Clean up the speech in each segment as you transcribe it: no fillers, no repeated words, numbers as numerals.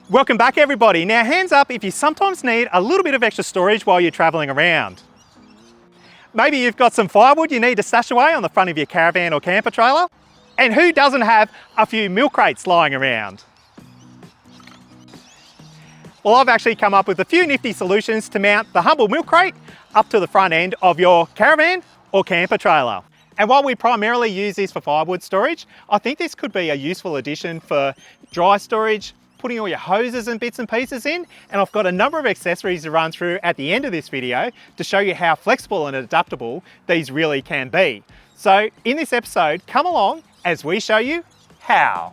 Welcome back everybody. Now hands up if you sometimes need a little bit of extra storage while you're traveling around. Maybe you've got some firewood you need to stash away on the front of your caravan or camper trailer. And who doesn't have a few milk crates lying around? Well, I've actually come up with a few nifty solutions to mount the humble milk crate up to the front end of your caravan or camper trailer. And while we primarily use this for firewood storage, I think this could be a useful addition for dry storage, putting all your hoses and bits and pieces in. And I've got a number of accessories to run through at the end of this video to show you how flexible and adaptable these really can be. So in this episode, come along as we show you how.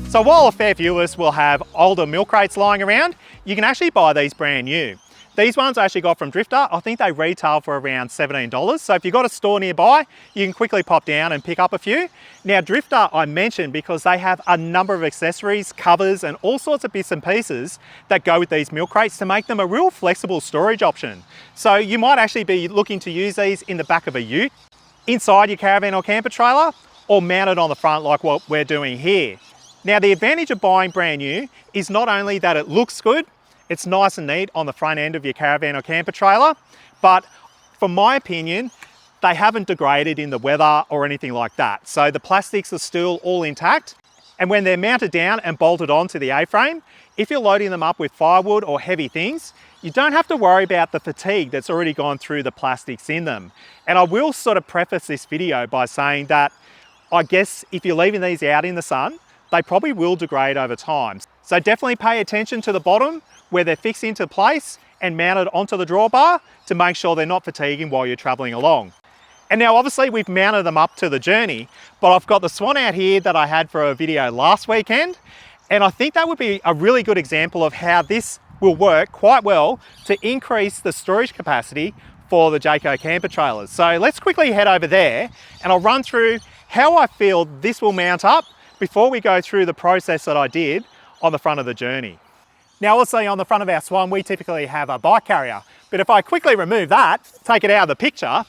So while a fair few of us will have older milk crates lying around, you can actually buy these brand new. These ones I actually got from Drifta. I think they retail for around $17. So if you've got a store nearby, you can quickly pop down and pick up a few. Now Drifta I mentioned because they have a number of accessories, covers, and all sorts of bits and pieces that go with these milk crates to make them a real flexible storage option. So you might actually be looking to use these in the back of a ute, inside your caravan or camper trailer, or mounted on the front like what we're doing here. Now the advantage of buying brand new is not only that it looks good, it's nice and neat on the front end of your caravan or camper trailer, but from my opinion, they haven't degraded in the weather or anything like that. So the plastics are still all intact. And when they're mounted down and bolted onto the A-frame, if you're loading them up with firewood or heavy things, you don't have to worry about the fatigue that's already gone through the plastics in them. And I will sort of preface this video by saying that I guess if you're leaving these out in the sun, they probably will degrade over time. So definitely pay attention to the bottom where they're fixed into place and mounted onto the drawbar to make sure they're not fatiguing while you're traveling along. And now obviously we've mounted them up to the Journey, but I've got the Swan out here that I had for a video last weekend. And I think that would be a really good example of how this will work quite well to increase the storage capacity for the Jayco camper trailers. So let's quickly head over there and I'll run through how I feel this will mount up before we go through the process that I did on the front of the Journey. Now let's say on the front of our Swan, we typically have a bike carrier, but if I quickly remove that, take it out of the picture,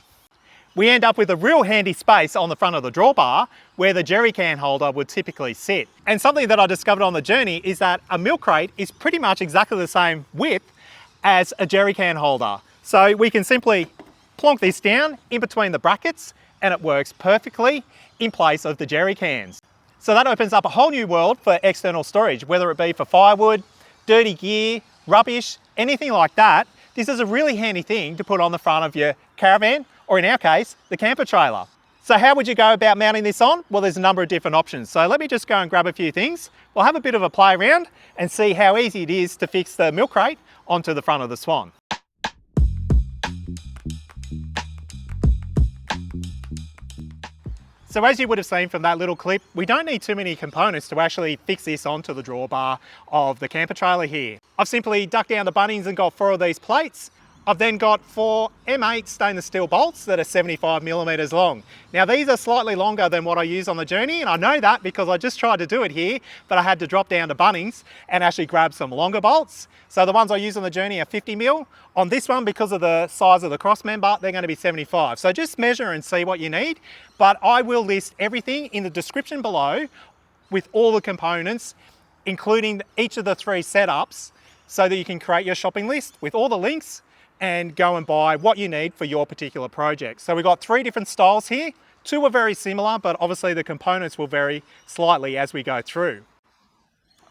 we end up with a real handy space on the front of the drawbar where the jerry can holder would typically sit. And something that I discovered on the Journey is that a milk crate is pretty much exactly the same width as a jerry can holder. So we can simply plonk this down in between the brackets and it works perfectly in place of the jerry cans. So that opens up a whole new world for external storage, whether it be for firewood, dirty gear, rubbish, anything like that. This is a really handy thing to put on the front of your caravan, or in our case, the camper trailer. So how would you go about mounting this on? Well, there's a number of different options. So let me just go and grab a few things. We'll have a bit of a play around and see how easy it is to fix the milk crate onto the front of the Swan. So as you would have seen from that little clip, we don't need too many components to actually fix this onto the drawbar of the camper trailer here. I've simply ducked down the bunnings and got 4 of these plates. I've then got 4 M8 stainless steel bolts that are 75mm long. Now these are slightly longer than what I use on the Journey, and I know that because I just tried to do it here, but I had to drop down to Bunnings and actually grab some longer bolts. So the ones I use on the Journey are 50mm. On this one, because of the size of the cross member, they're going to be 75. So just measure and see what you need, but I will list everything in the description below with all the components, including each of the 3 setups, so that you can create your shopping list with all the links and go and buy what you need for your particular project. So we've got 3 different styles here. 2 are very similar, but obviously the components will vary slightly as we go through.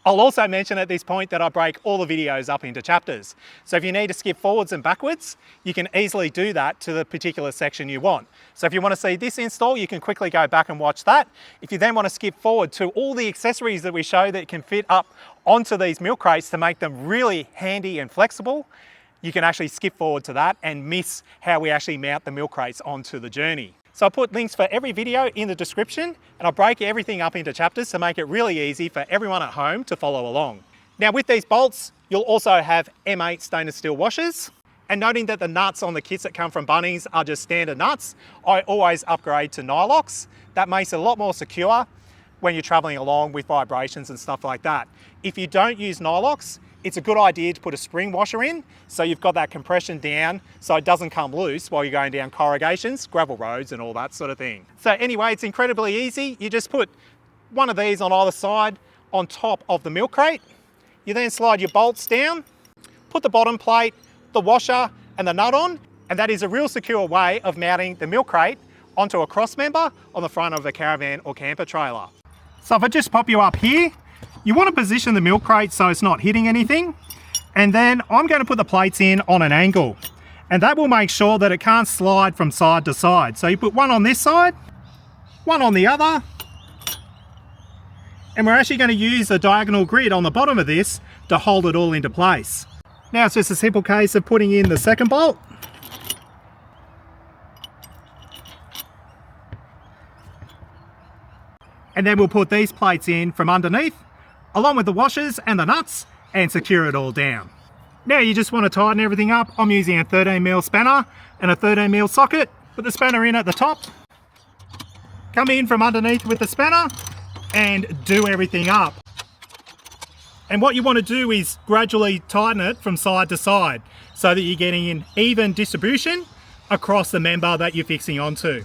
I'll also mention at this point that I break all the videos up into chapters. So if you need to skip forwards and backwards, you can easily do that to the particular section you want. So if you want to see this install, you can quickly go back and watch that. If you then want to skip forward to all the accessories that we show that can fit up onto these milk crates to make them really handy and flexible, you can actually skip forward to that and miss how we actually mount the milk crates onto the Journey. So I'll put links for every video in the description and I'll break everything up into chapters to make it really easy for everyone at home to follow along. Now with these bolts, you'll also have M8 stainless steel washers. And noting that the nuts on the kits that come from Bunnings are just standard nuts, I always upgrade to Nylox. That makes it a lot more secure, when you're traveling along with vibrations and stuff like that. If you don't use nylox, it's a good idea to put a spring washer in so you've got that compression down so it doesn't come loose while you're going down corrugations, gravel roads and all that sort of thing. So anyway, it's incredibly easy. You just put one of these on either side on top of the milk crate. You then slide your bolts down, put the bottom plate, the washer and the nut on, and that is a real secure way of mounting the milk crate onto a cross member on the front of a caravan or camper trailer. So if I just pop you up here, you want to position the milk crate so it's not hitting anything. And then I'm going to put the plates in on an angle. And that will make sure that it can't slide from side to side. So you put one on this side, one on the other. And we're actually going to use the diagonal grid on the bottom of this to hold it all into place. Now it's just a simple case of putting in the second bolt. And then we'll put these plates in from underneath, along with the washers and the nuts, and secure it all down. Now you just want to tighten everything up. I'm using a 13mm spanner and a 13mm socket. Put the spanner in at the top, come in from underneath with the spanner, and do everything up. And what you want to do is gradually tighten it from side to side so that you're getting an even distribution across the member that you're fixing onto.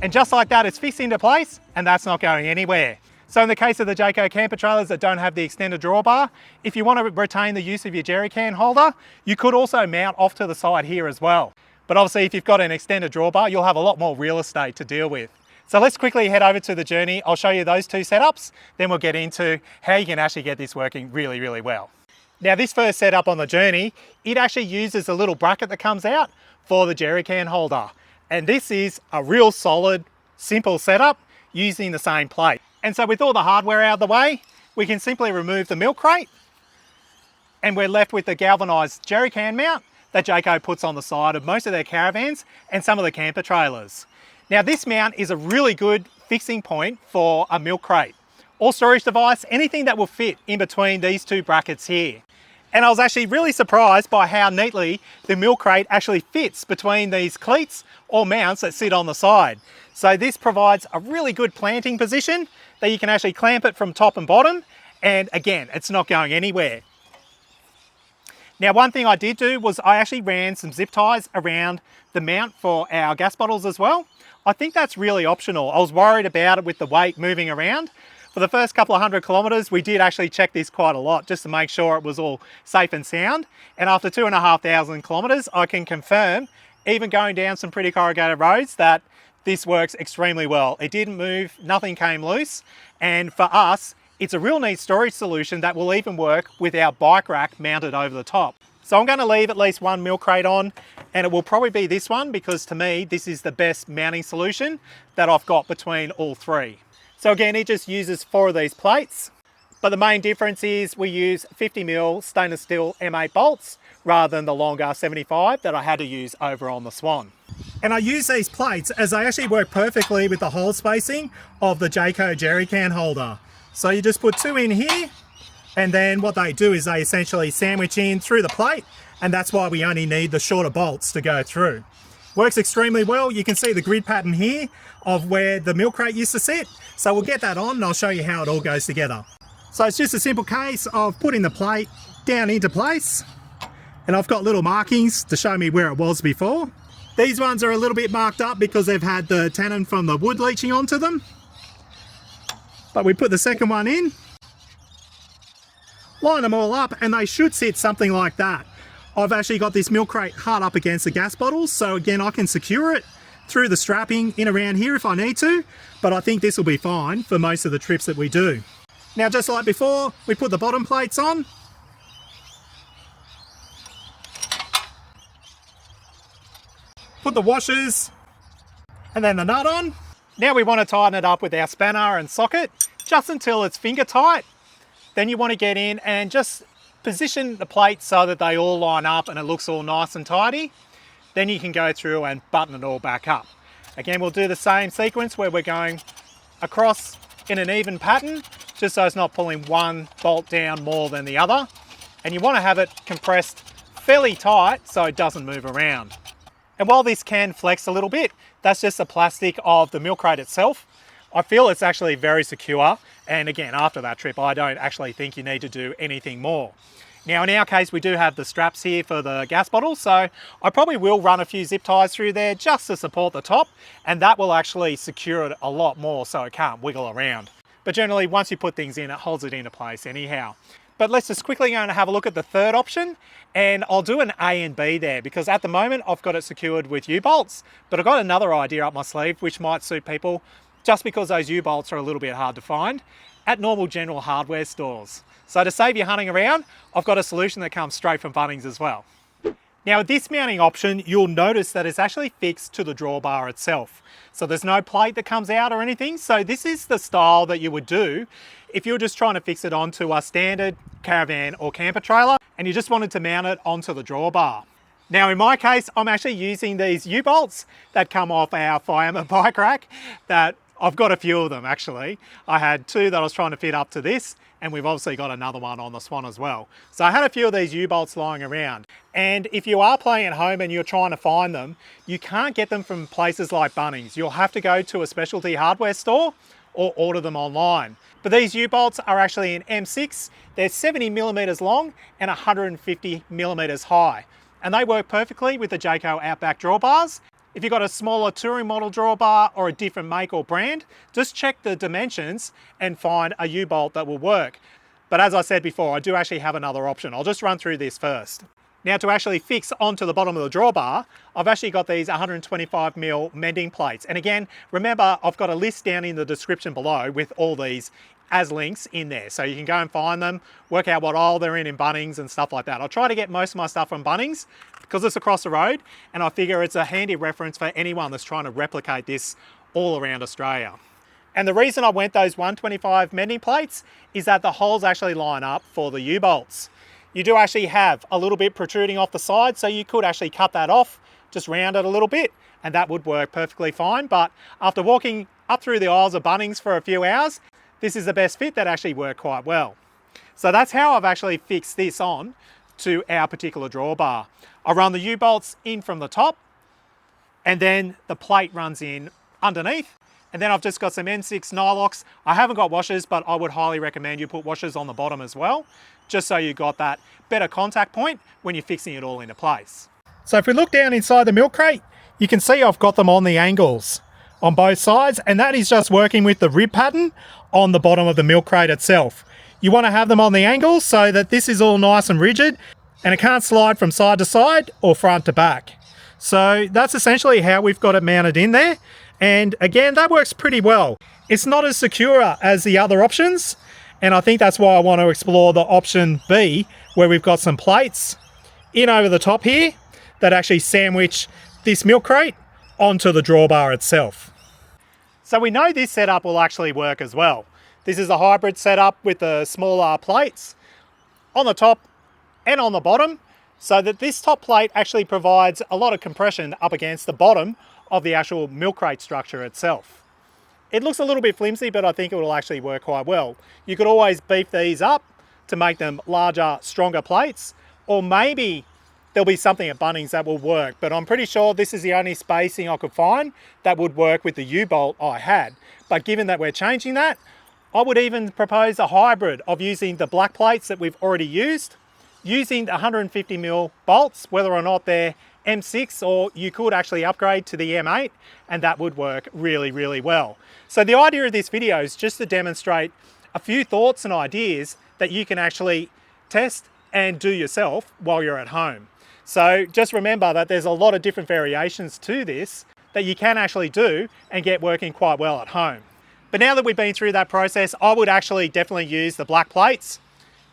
And just like that, it's fixed into place and that's not going anywhere. So in the case of the Jayco camper trailers that don't have the extended drawbar, if you want to retain the use of your jerry can holder, you could also mount off to the side here as well. But obviously if you've got an extended drawbar, you'll have a lot more real estate to deal with. So let's quickly head over to the Journey. I'll show you those two setups, then we'll get into how you can actually get this working really, really well. Now this first setup on the Journey, it actually uses a little bracket that comes out for the jerry can holder. And this is a real solid, simple setup using the same plate. And so with all the hardware out of the way, we can simply remove the milk crate and we're left with the galvanized jerry can mount that Jayco puts on the side of most of their caravans and some of the camper trailers. Now this mount is a really good fixing point for a milk crate or storage device, anything that will fit in between these two brackets here. And I was actually really surprised by how neatly the milk crate actually fits between these cleats or mounts that sit on the side. So this provides a really good planting position that you can actually clamp it from top and bottom. And again, it's not going anywhere. Now, one thing I did do was I actually ran some zip ties around the mount for our gas bottles as well. I think that's really optional. I was worried about it with the weight moving around. For the first couple of 100 kilometers, we did actually check this quite a lot just to make sure it was all safe and sound. And after 2,500 kilometers, I can confirm, even going down some pretty corrugated roads, that this works extremely well. It didn't move, nothing came loose. And for us, it's a real neat storage solution that will even work with our bike rack mounted over the top. So I'm going to leave at least one milk crate on, and it will probably be this one because to me, this is the best mounting solution that I've got between all three. So again, it just uses 4 of these plates, but the main difference is we use 50mm stainless steel M8 bolts rather than the longer 75 that I had to use over on the Swan. And I use these plates as they actually work perfectly with the hole spacing of the Jayco jerry can holder. So you just put 2 in here, and then what they do is they essentially sandwich in through the plate, and that's why we only need the shorter bolts to go through. Works extremely well. You can see the grid pattern here of where the milk crate used to sit. So we'll get that on and I'll show you how it all goes together. So it's just a simple case of putting the plate down into place. And I've got little markings to show me where it was before. These ones are a little bit marked up because they've had the tannin from the wood leaching onto them. But we put the second one in, line them all up, and they should sit something like that. I've actually got this milk crate hard up against the gas bottles, so again I can secure it through the strapping in around here if I need to, but I think this will be fine for most of the trips that we do. Now just like before, we put the bottom plates on. Put the washers and then the nut on. Now we want to tighten it up with our spanner and socket just until it's finger tight. Then you want to get in and just position the plates so that they all line up and it looks all nice and tidy. Then you can go through and button it all back up. Again, we'll do the same sequence where we're going across in an even pattern, just so it's not pulling one bolt down more than the other. And you want to have it compressed fairly tight so it doesn't move around. And while this can flex a little bit, that's just the plastic of the milk crate itself. I feel it's actually very secure. And again, after that trip, I don't actually think you need to do anything more. Now in our case, we do have the straps here for the gas bottles, so I probably will run a few zip ties through there just to support the top, and that will actually secure it a lot more so it can't wiggle around. But generally, once you put things in, it holds it into place anyhow. But let's just quickly go and have a look at the third option, and I'll do an A and B there because at the moment I've got it secured with U-bolts, but I've got another idea up my sleeve which might suit people just because those U-bolts are a little bit hard to find at normal general hardware stores. So to save you hunting around, I've got a solution that comes straight from Bunnings as well. Now with this mounting option, you'll notice that it's actually fixed to the drawbar itself. So there's no plate that comes out or anything. So this is the style that you would do if you're just trying to fix it onto a standard caravan or camper trailer and you just wanted to mount it onto the drawbar. Now in my case, I'm actually using these U-bolts that come off our Fireman bike rack. That I've got a few of them actually. I had two that I was trying to fit up to this, and we've obviously got another one on the Swan as well. So I had a few of these U-bolts lying around. And if you are playing at home and you're trying to find them, you can't get them from places like Bunnings. You'll have to go to a specialty hardware store or order them online. But these U-bolts are actually an M6. They're 70 millimeters long and 150 millimeters high. And they work perfectly with the Jayco Outback drawbars. If you've got a smaller touring model drawbar or a different make or brand, just check the dimensions and find a U-bolt that will work. But as I said before, I do actually have another option. I'll just run through this first. Now to actually fix onto the bottom of the drawbar, I've actually got these 125mm mending plates. And again, remember, I've got a list down in the description below with all these as links in there. So you can go and find them, work out what aisle they're in Bunnings and stuff like that. I'll try to get most of my stuff from Bunnings because it's across the road, and I figure it's a handy reference for anyone that's trying to replicate this all around Australia. And the reason I went those 125 mending plates is that the holes actually line up for the U-bolts. You do actually have a little bit protruding off the side, so you could actually cut that off, just round it a little bit, and that would work perfectly fine. But after walking up through the aisles of Bunnings for a few hours, this is the best fit that actually worked quite well. So that's how I've actually fixed this on to our particular drawbar. I run the U-bolts in from the top, and then the plate runs in underneath. And then I've just got some N6 nylocks. I haven't got washers, but I would highly recommend you put washers on the bottom as well, just so you got that better contact point when you're fixing it all into place. So if we look down inside the milk crate, you can see I've got them on the angles on both sides, and that is just working with the rib pattern on the bottom of the milk crate itself. You want to have them on the angles so that this is all nice and rigid and it can't slide from side to side or front to back. So that's essentially how we've got it mounted in there. And again, that works pretty well. It's not as secure as the other options, and I think that's why I want to explore the option B, where we've got some plates in over the top here that actually sandwich this milk crate onto the drawbar itself. So we know this setup will actually work as well. This is a hybrid setup with the smaller plates on the top and on the bottom, so that this top plate actually provides a lot of compression up against the bottom of the actual milk crate structure itself. It looks a little bit flimsy, but I think it will actually work quite well. You could always beef these up to make them larger, stronger plates, or maybe there'll be something at Bunnings that will work, but I'm pretty sure this is the only spacing I could find that would work with the U-bolt I had. But given that we're changing that, I would even propose a hybrid of using the black plates that we've already used, using the 150mm bolts, whether or not they're M6, or you could actually upgrade to the M8, and that would work really, really well. So the idea of this video is just to demonstrate a few thoughts and ideas that you can actually test and do yourself while you're at home. So just remember that there's a lot of different variations to this that you can actually do and get working quite well at home. But now that we've been through that process, I would actually definitely use the black plates,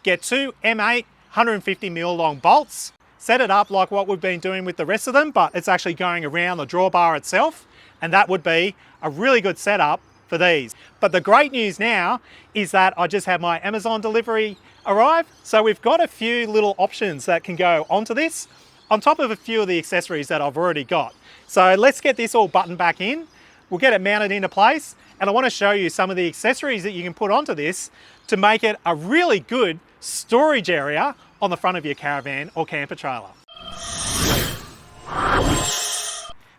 get two M8 150mm long bolts, set it up like what we've been doing with the rest of them, but it's actually going around the drawbar itself, and that would be a really good setup for these. But the great news now is that I just had my Amazon delivery arrive, so we've got a few little options that can go onto this, on top of a few of the accessories that I've already got. So let's get this all buttoned back in, we'll get it mounted into place, and I want to show you some of the accessories that you can put onto this to make it a really good storage area on the front of your caravan or camper trailer.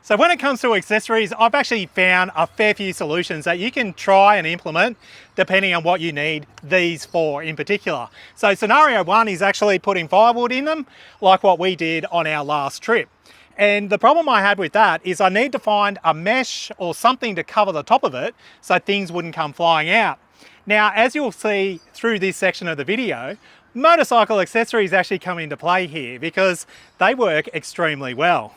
So when it comes to accessories, I've actually found a fair few solutions that you can try and implement depending on what you need these for in particular. So scenario one is actually putting firewood in them, like what we did on our last trip. And the problem I had with that is I need to find a mesh or something to cover the top of it so things wouldn't come flying out. Now, as you'll see through this section of the video, motorcycle accessories actually come into play here because they work extremely well.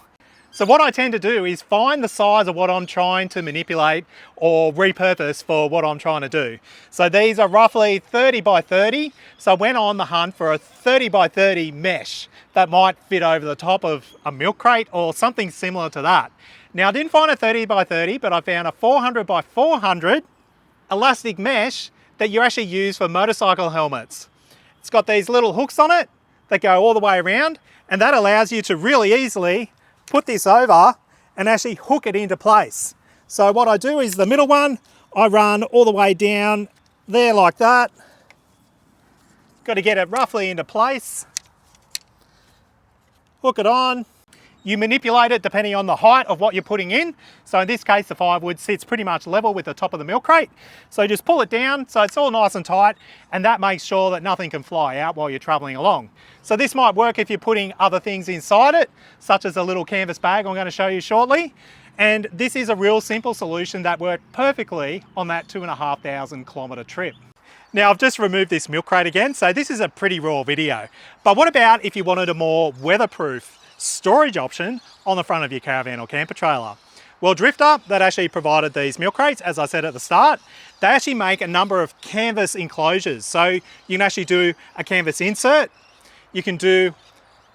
So what I tend to do is find the size of what I'm trying to manipulate or repurpose for what I'm trying to do. So these are roughly 30 by 30. So I went on the hunt for a 30 by 30 mesh that might fit over the top of a milk crate or something similar to that. Now I didn't find a 30 by 30, but I found a 400 by 400 elastic mesh that you actually use for motorcycle helmets. It's got these little hooks on it that go all the way around, and that allows you to really easily put this over and actually hook it into place. So what I do is the middle one, I run all the way down there like that. Got to get it roughly into place. Hook it on. You manipulate it depending on the height of what you're putting in. So in this case, the firewood sits pretty much level with the top of the milk crate. So just pull it down so it's all nice and tight, and that makes sure that nothing can fly out while you're traveling along. So this might work if you're putting other things inside it, such as a little canvas bag I'm going to show you shortly. And this is a real simple solution that worked perfectly on that 2,500 kilometre trip. Now I've just removed this milk crate again, so this is a pretty raw video. But what about if you wanted a more weatherproof storage option on the front of your caravan or camper trailer? Well, Drifta, that actually provided these milk crates, as I said at the start, they actually make a number of canvas enclosures. So you can actually do a canvas insert, you can do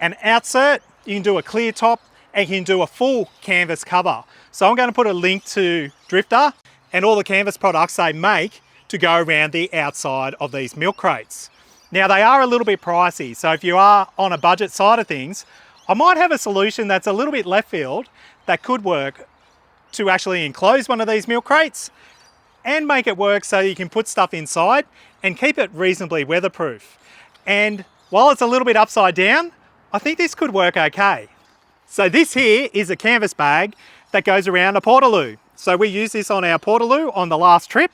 an outsert, you can do a clear top, and you can do a full canvas cover. So I'm going to put a link to Drifta and all the canvas products they make to go around the outside of these milk crates. Now they are a little bit pricey, so if you are on a budget side of things, I might have a solution that's a little bit left field that could work to actually enclose one of these milk crates and make it work so you can put stuff inside and keep it reasonably weatherproof. And while it's a little bit upside down, I think this could work okay. So this here is a canvas bag that goes around a portaloo. So we used this on our portaloo on the last trip.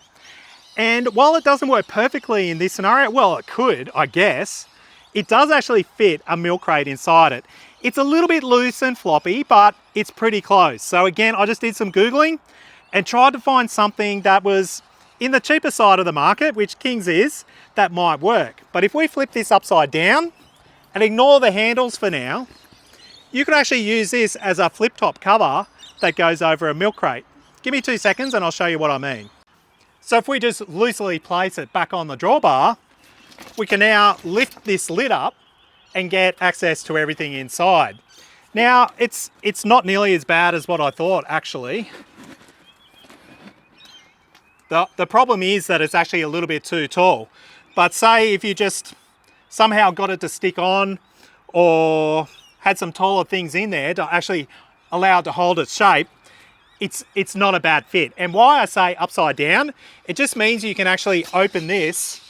And while it doesn't work perfectly in this scenario, well, it could, I guess, it does actually fit a milk crate inside it. It's a little bit loose and floppy, but it's pretty close. So again, I just did some Googling and tried to find something that was in the cheaper side of the market, which King's is, that might work. But if we flip this upside down and ignore the handles for now, you could actually use this as a flip top cover that goes over a milk crate. Give me 2 seconds and I'll show you what I mean. So if we just loosely place it back on the drawbar, we can now lift this lid up and get access to everything inside. Now, it's not nearly as bad as what I thought, actually. The problem is that it's actually a little bit too tall. But say if you just somehow got it to stick on or had some taller things in there to actually allow it to hold its shape, it's not a bad fit. And why I say upside down, it just means you can actually open this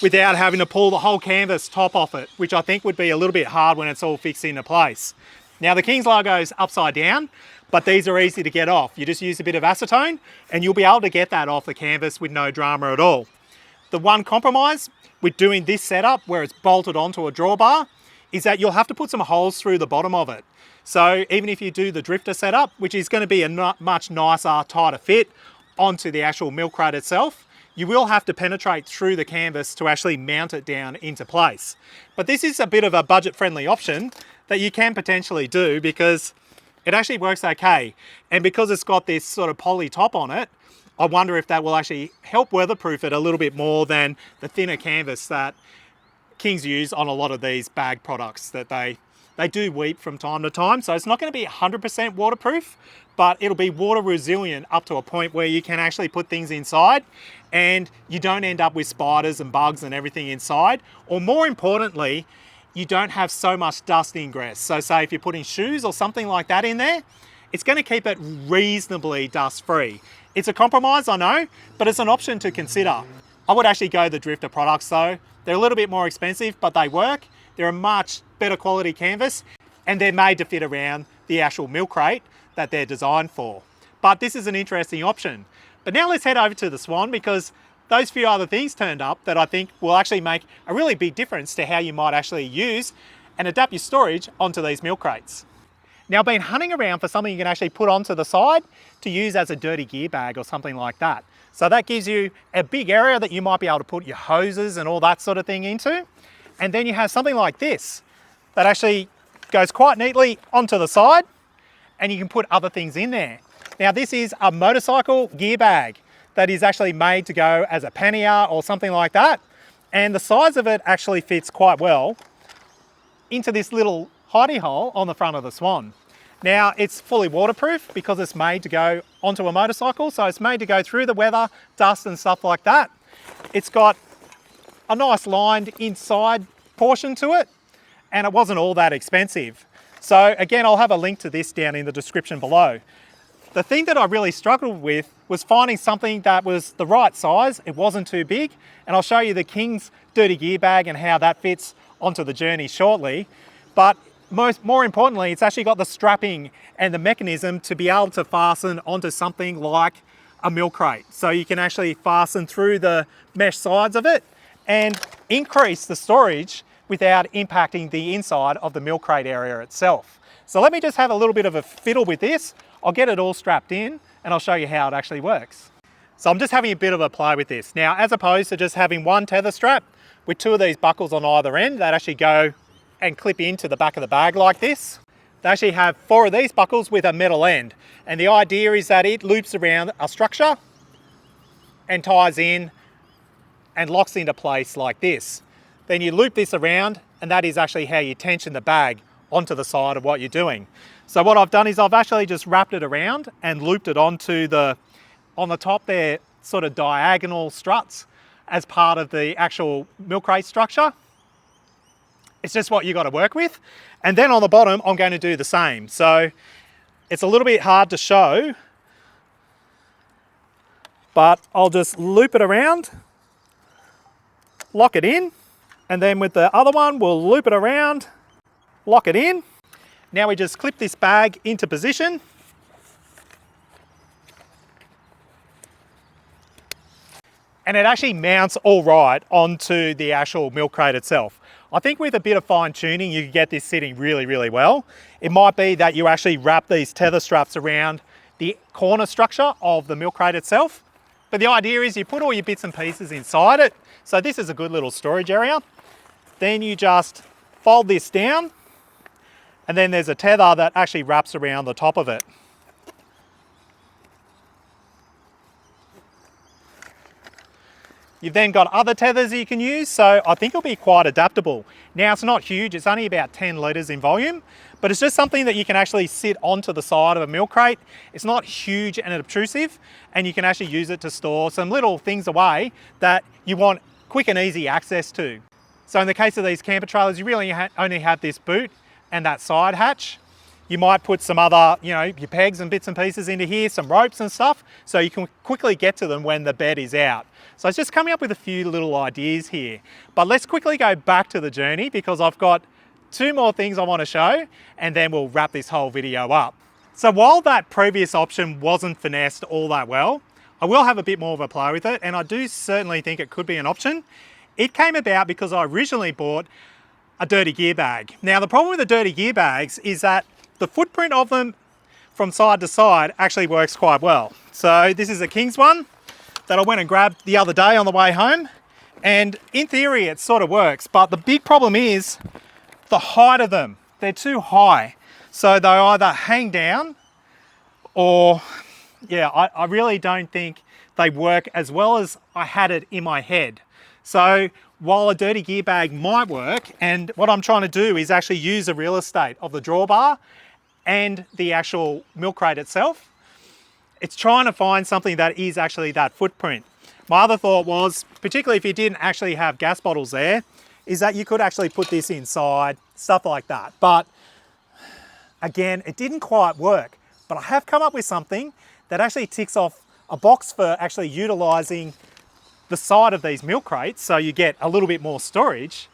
without having to pull the whole canvas top off it, which I think would be a little bit hard when it's all fixed into place. Now the King's logo is upside down, but these are easy to get off. You just use a bit of acetone and you'll be able to get that off the canvas with no drama at all. The one compromise with doing this setup where it's bolted onto a drawbar is that you'll have to put some holes through the bottom of it. So even if you do the Drifta setup, which is going to be a much nicer, tighter fit onto the actual milk crate itself, you will have to penetrate through the canvas to actually mount it down into place. But this is a bit of a budget-friendly option that you can potentially do because it actually works okay. And because it's got this sort of poly top on it, I wonder if that will actually help weatherproof it a little bit more than the thinner canvas that King's use on a lot of these bag products that they do weep from time to time. So it's not going to be 100% waterproof, but it'll be water resilient up to a point where you can actually put things inside and you don't end up with spiders and bugs and everything inside. Or more importantly, you don't have so much dust ingress. So say if you're putting shoes or something like that in there, it's going to keep it reasonably dust free. It's a compromise, I know, but it's an option to consider. I would actually go the Drifta products though. They're a little bit more expensive, but they work. They're a much better quality canvas and they're made to fit around the actual milk crate that they're designed for. But this is an interesting option. But now let's head over to the Swan, because those few other things turned up that I think will actually make a really big difference to how you might actually use and adapt your storage onto these milk crates. Now, I've been hunting around for something you can actually put onto the side to use as a dirty gear bag or something like that. So that gives you a big area that you might be able to put your hoses and all that sort of thing into. And then you have something like this that actually goes quite neatly onto the side, and you can put other things in there. Now, this is a motorcycle gear bag that is actually made to go as a pannier or something like that. And the size of it actually fits quite well into this little hidey hole on the front of the Swan. Now, it's fully waterproof because it's made to go onto a motorcycle, so it's made to go through the weather, dust and stuff like that. It's got a nice lined inside portion to it, and it wasn't all that expensive. So again, I'll have a link to this down in the description below. The thing that I really struggled with was finding something that was the right size. It wasn't too big, and I'll show you the King's dirty gear bag and how that fits onto the Journey shortly. But more importantly, it's actually got the strapping and the mechanism to be able to fasten onto something like a milk crate. So you can actually fasten through the mesh sides of it and increase the storage without impacting the inside of the milk crate area itself. So let me just have a little bit of a fiddle with this. I'll get it all strapped in and I'll show you how it actually works. So I'm just having a bit of a play with this. Now, as opposed to just having one tether strap with two of these buckles on either end that actually go and clip into the back of the bag like this, they actually have 4 of these buckles with a metal end. And the idea is that it loops around a structure and ties in and locks into place like this. Then you loop this around, and that is actually how you tension the bag onto the side of what you're doing. So what I've done is I've actually just wrapped it around and looped it onto on the top there, sort of diagonal struts as part of the actual milk crate structure. It's just what you got to work with. And then on the bottom, I'm going to do the same. So it's a little bit hard to show, but I'll just loop it around, lock it in, and then with the other one, we'll loop it around, lock it in. Now we just clip this bag into position. And it actually mounts all right onto the actual milk crate itself. I think with a bit of fine tuning, you can get this sitting really, really well. It might be that you actually wrap these tether straps around the corner structure of the milk crate itself. But the idea is you put all your bits and pieces inside it. So this is a good little storage area. Then you just fold this down, and then there's a tether that actually wraps around the top of it. You've then got other tethers you can use, so I think it'll be quite adaptable. Now, it's not huge, it's only about 10 litres in volume, but it's just something that you can actually sit onto the side of a milk crate. It's not huge and obtrusive, and you can actually use it to store some little things away that you want quick and easy access to. So in the case of these camper trailers, you really only have this boot and that side hatch. You might put some other, your pegs and bits and pieces into here, some ropes and stuff, so you can quickly get to them when the bed is out. So it's just coming up with a few little ideas here. But let's quickly go back to the Journey because I've got 2 more things I want to show, and then we'll wrap this whole video up. So while that previous option wasn't finessed all that well, I will have a bit more of a play with it, and I do certainly think it could be an option. It came about because I originally bought a dirty gear bag. Now, the problem with the dirty gear bags is that the footprint of them from side to side actually works quite well. So this is a King's one that I went and grabbed the other day on the way home. And in theory, it sort of works, but the big problem is the height of them. They're too high. So they either hang down or, I really don't think they work as well as I had it in my head. So while a dirty gear bag might work, and what I'm trying to do is actually use the real estate of the drawbar and the actual milk crate itself, it's trying to find something that is actually that footprint. My other thought was, particularly if you didn't actually have gas bottles there, is that you could actually put this inside, stuff like that. But again, it didn't quite work. But I have come up with something that actually ticks off a box for actually utilizing the side of these milk crates, so you get a little bit more storage,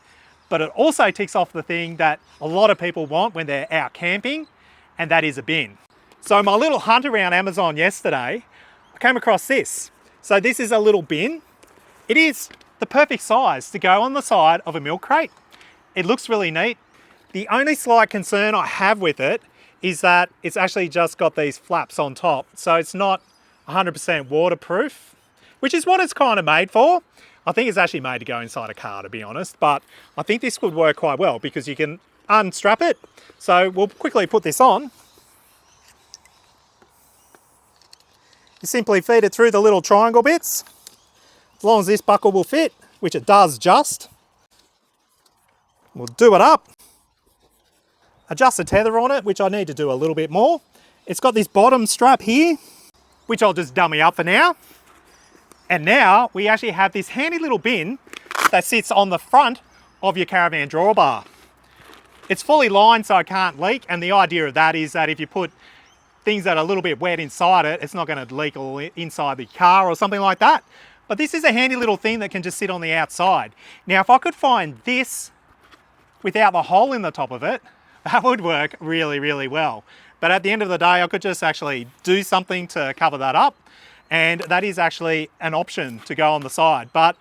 but it also ticks off the thing that a lot of people want when they're out camping, and that is a bin. So my little hunt around Amazon yesterday, I came across this. So this is a little bin. It is the perfect size to go on the side of a milk crate. It looks really neat. The only slight concern I have with it is that it's actually just got these flaps on top. So it's not 100% waterproof, which is what it's kind of made for. I think it's actually made to go inside a car, to be honest, but I think this would work quite well because you can unstrap it. So we'll quickly put this on. You simply feed it through the little triangle bits. As long as this buckle will fit, which it does just. We'll do it up. Adjust the tether on it, which I need to do a little bit more. It's got this bottom strap here, which I'll just dummy up for now. And now we actually have this handy little bin that sits on the front of your caravan drawbar. It's fully lined so it can't leak, and the idea of that is that if you put things that are a little bit wet inside it, it's not going to leak all inside the car or something like that. But this is a handy little thing that can just sit on the outside. Now, if I could find this without the hole in the top of it, that would work really, really well. But at the end of the day, I could just actually do something to cover that up. And that is actually an option to go on the side. But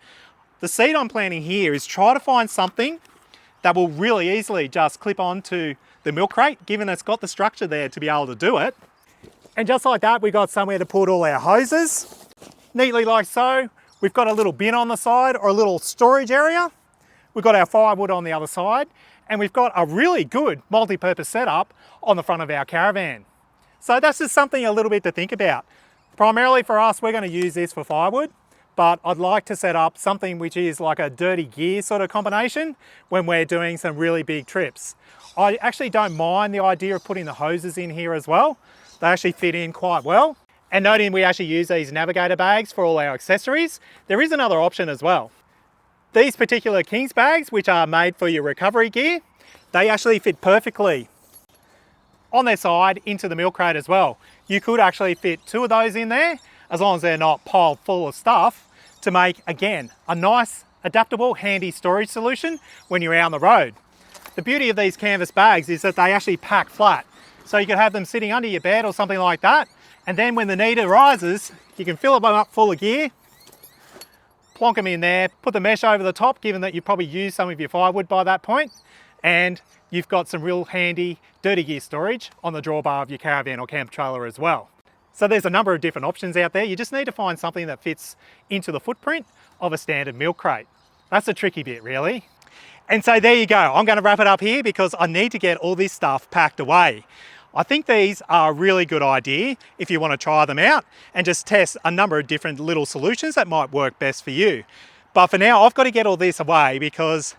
the seed I'm planning here is try to find something that will really easily just clip onto the milk crate, given it's got the structure there to be able to do it. And just like that, we've got somewhere to put all our hoses. Neatly like so. We've got a little bin on the side or a little storage area. We've got our firewood on the other side, and we've got a really good multi-purpose setup on the front of our caravan. So that's just something a little bit to think about. Primarily for us, we're going to use this for firewood, but I'd like to set up something which is like a dirty gear sort of combination when we're doing some really big trips. I actually don't mind the idea of putting the hoses in here as well. They actually fit in quite well. And noting we actually use these navigator bags for all our accessories, there is another option as well. These particular King's bags, which are made for your recovery gear, they actually fit perfectly on their side into the milk crate as well. You could actually fit 2 of those in there, as long as they're not piled full of stuff, to make, again, a nice, adaptable, handy storage solution when you're out on the road. The beauty of these canvas bags is that they actually pack flat. So you could have them sitting under your bed or something like that, and then when the need arises, you can fill them up full of gear, plonk them in there, put the mesh over the top, given that you probably used some of your firewood by that point, and you've got some real handy dirty gear storage on the drawbar of your caravan or camp trailer as well. So there's a number of different options out there. You just need to find something that fits into the footprint of a standard milk crate. That's the tricky bit, really. And so there you go. I'm going to wrap it up here because I need to get all this stuff packed away. I think these are a really good idea if you want to try them out and just test a number of different little solutions that might work best for you. But for now, I've got to get all this away because,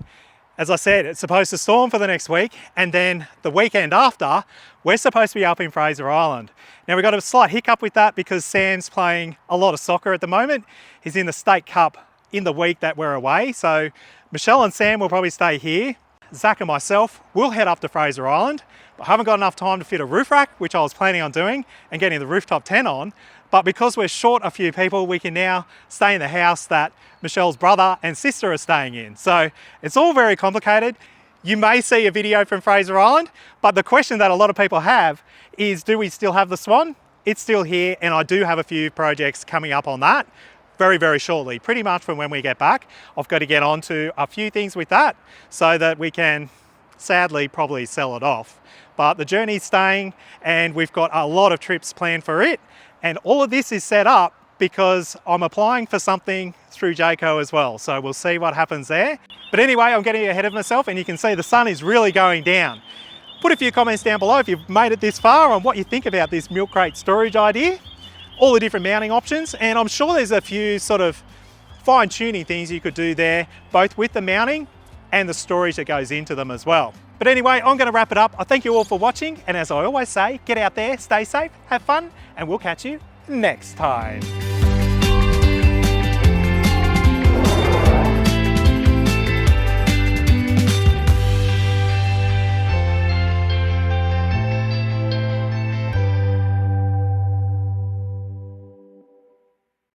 as I said, it's supposed to storm for the next week, and then the weekend after, we're supposed to be up in Fraser Island. Now, we've got a slight hiccup with that because Sam's playing a lot of soccer at the moment. He's in the State Cup in the week that we're away, so Michelle and Sam will probably stay here. Zach and myself will head up to Fraser Island. I haven't got enough time to fit a roof rack, which I was planning on doing, and getting the rooftop tent on. But because we're short a few people, we can now stay in the house that Michelle's brother and sister are staying in. So it's all very complicated. You may see a video from Fraser Island, but the question that a lot of people have is, do we still have the Swan? It's still here, and I do have a few projects coming up on that very, very shortly. Pretty much from when we get back, I've got to get on to a few things with that so that we can sadly probably sell it off. But the journey's staying, and we've got a lot of trips planned for it. And all of this is set up because I'm applying for something through Jayco as well. So we'll see what happens there. But anyway, I'm getting ahead of myself, and you can see the sun is really going down. Put a few comments down below if you've made it this far on what you think about this milk crate storage idea, all the different mounting options, and I'm sure there's a few sort of fine-tuning things you could do there, both with the mounting and the storage that goes into them as well. But anyway, I'm going to wrap it up. I thank you all for watching, and as I always say, get out there, stay safe, have fun, and we'll catch you next time.